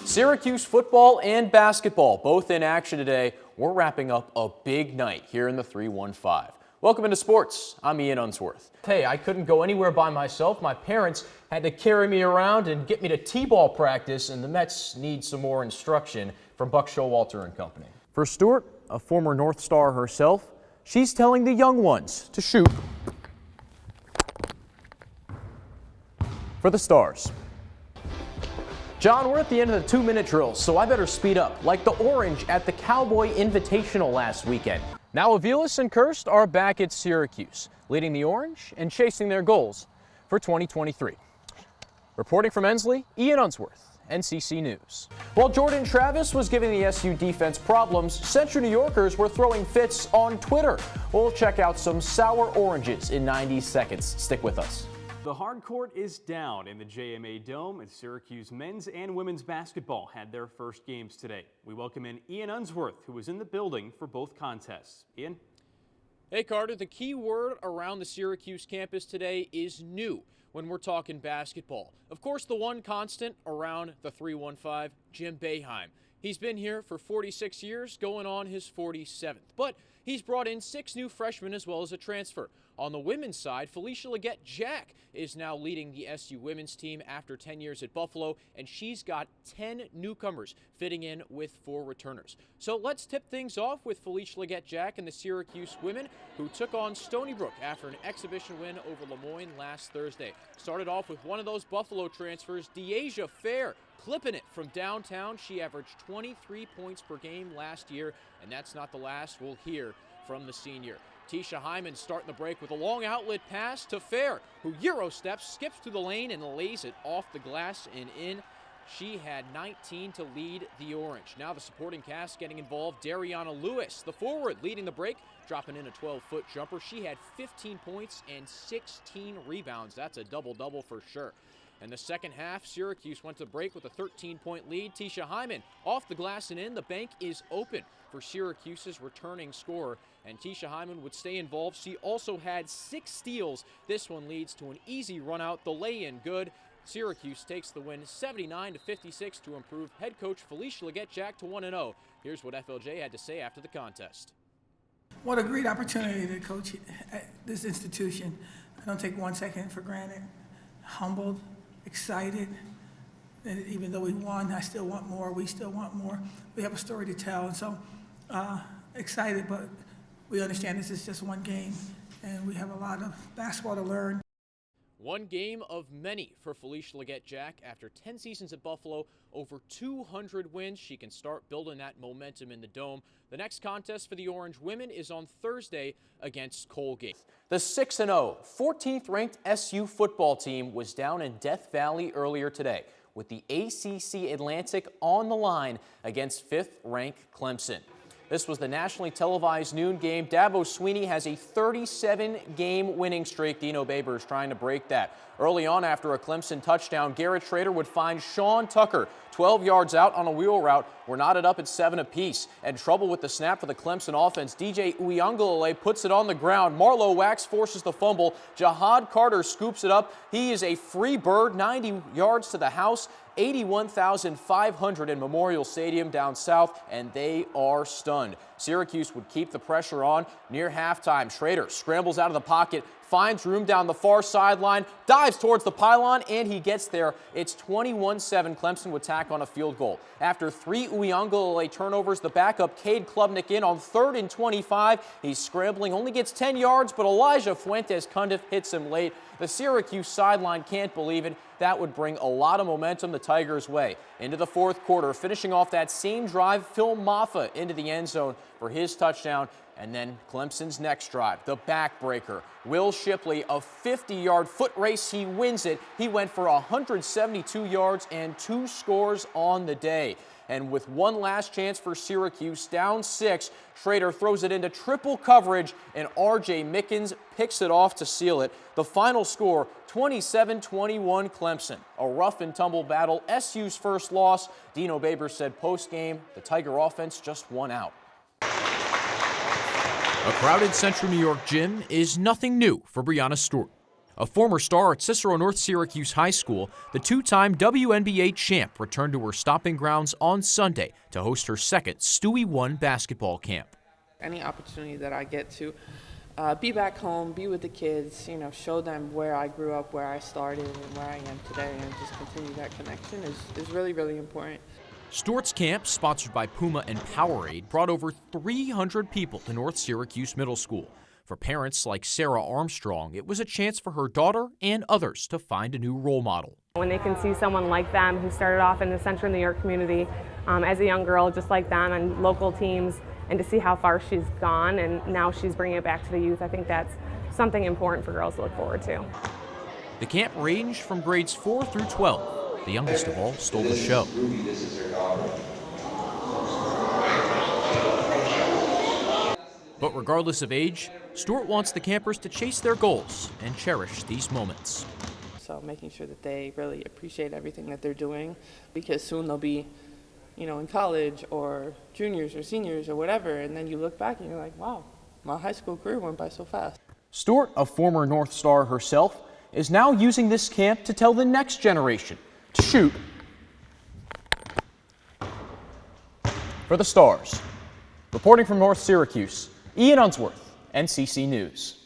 Syracuse football and basketball, both in action today. We're wrapping up a big night here in the 315. Welcome into sports. I'm Ian Unsworth. Hey, I couldn't go anywhere by myself. My parents had to carry me around and get me to t-ball practice, and the Mets need some more instruction from Buck Showalter and company. For Stewart, a former North Star herself, she's telling the young ones to shoot for the stars. John, we're at the end of the 2-minute drills, so I better speed up, like the Orange at the Cowboy Invitational last weekend. Now Aviles and Kirst are back at Syracuse, leading the Orange and chasing their goals for 2023. Reporting from Ensley, Ian Unsworth, NCC News. While Jordan Travis was giving the SU defense problems, Central New Yorkers were throwing fits on Twitter. We'll check out some sour oranges in 90 seconds. Stick with us. The hard court is down in the JMA Dome, and Syracuse men's and women's basketball had their first games today. We welcome in Ian Unsworth, who was in the building for both contests. Ian? Hey Carter, the key word around the Syracuse campus today is new when we're talking basketball. Of course, the one constant around the 315, Jim Boeheim. He's been here for 46 years, going on his 47th. But he's brought in 6 new freshmen as well as a transfer. On the women's side, Felicia Leggett-Jack is now leading the SU women's team after 10 years at Buffalo, and she's got 10 newcomers fitting in with 4 returners. So let's tip things off with Felicia Leggett-Jack and the Syracuse women, who took on Stony Brook after an exhibition win over Lemoyne last Thursday. Started off with one of those Buffalo transfers, Deasia Fair, clipping it from downtown. She averaged 23 points per game last year, and that's not the last we'll hear from the senior. Tisha Hyman starting the break with a long outlet pass to Fair, who Euro steps, skips through the lane, and lays it off the glass and in. She had 19 to lead the Orange. Now the supporting cast getting involved. Dariana Lewis, the forward, leading the break, dropping in a 12-foot jumper. She had 15 points and 16 rebounds. That's a double-double for sure. In the second half, Syracuse went to break with a 13-point lead. Tisha Hyman off the glass and in. The bank is open for Syracuse's returning scorer, and Tisha Hyman would stay involved. She also had 6 steals. This one leads to an easy run out. The lay-in good. Syracuse takes the win 79-56 to improve head coach Felicia Leggett-Jack to 1-0. Here's what FLJ had to say after the contest. What a great opportunity to coach at this institution. I don't take 1 second for granted. Humbled, excited. And even though we won, I still want more. We still want more. We have a story to tell, and so excited, but we understand this is just one game, and we have a lot of basketball to learn. One game of many for Felicia Leggett-Jack. After 10 seasons at Buffalo, over 200 wins. She can start building that momentum in the Dome. The next contest for the Orange women is on Thursday against Colgate. The 6-0, 14th-ranked SU football team was down in Death Valley earlier today, with the ACC Atlantic on the line against 5th-ranked Clemson. This was the nationally televised noon game. Dabo Sweeney has a 37-game winning streak. Dino Babers trying to break that. Early on, after a Clemson touchdown, Garrett Schrader would find Sean Tucker 12 yards out on a wheel route. We're knotted up at 7 apiece. And trouble with the snap for the Clemson offense. DJ Uiagalelei puts it on the ground. Marlo Wax forces the fumble. Jahad Carter scoops it up. He is a free bird, 90 yards to the house. 81,500 in Memorial Stadium down south, and they are stunned. Syracuse would keep the pressure on near halftime. Schrader scrambles out of the pocket, finds room down the far sideline, dives towards the pylon, and he gets there. It's 21-7. Clemson would tack on a field goal. After 3 Uiagalelei turnovers, the backup Cade Klubnik in on 3rd and 25. He's scrambling, only gets 10 yards, but Elijah Fuentes-Cundiff hits him late. The Syracuse sideline can't believe it. That would bring a lot of momentum the Tigers' way. Into the 4th quarter, finishing off that same drive, Phil Maffa into the end zone for his touchdown. And then Clemson's next drive, the backbreaker. Will Shipley, a 50-yard foot race, he wins it. He went for 172 yards and 2 scores on the day. And with one last chance for Syracuse, down 6, Schrader throws it into triple coverage, and R.J. Mickens picks it off to seal it. The final score, 27-21 Clemson. A rough and tumble battle. SU's first loss. Dino Babers said post-game, the Tiger offense just won out. A crowded Central New York gym is nothing new for Brianna Stewart. A former star at Cicero North Syracuse High School, the two-time WNBA champ returned to her stomping grounds on Sunday to host her second Stewie 1 basketball camp. Any opportunity that I get to be back home, be with the kids, show them where I grew up, where I started, and where I am today, and just continue that connection is really, really important. Stewart's camp, sponsored by Puma and Powerade, brought over 300 people to North Syracuse Middle School. For parents like Sarah Armstrong, it was a chance for her daughter and others to find a new role model. When they can see someone like them who started off in the Central New York community as a young girl, just like them, on local teams, and to see how far she's gone and now she's bringing it back to the youth, I think that's something important for girls to look forward to. The camp ranged from grades 4 through 12. The youngest of all stole the show. But regardless of age, Stewart wants the campers to chase their goals and cherish these moments. So making sure that they really appreciate everything that they're doing, because soon they'll be, in college or juniors or seniors or whatever, and then you look back and you're like, wow, my high school career went by so fast. Stewart, a former North Star herself, is now using this camp to tell the next generation to shoot for the Stars. Reporting from North Syracuse, Unsworth, NCC News.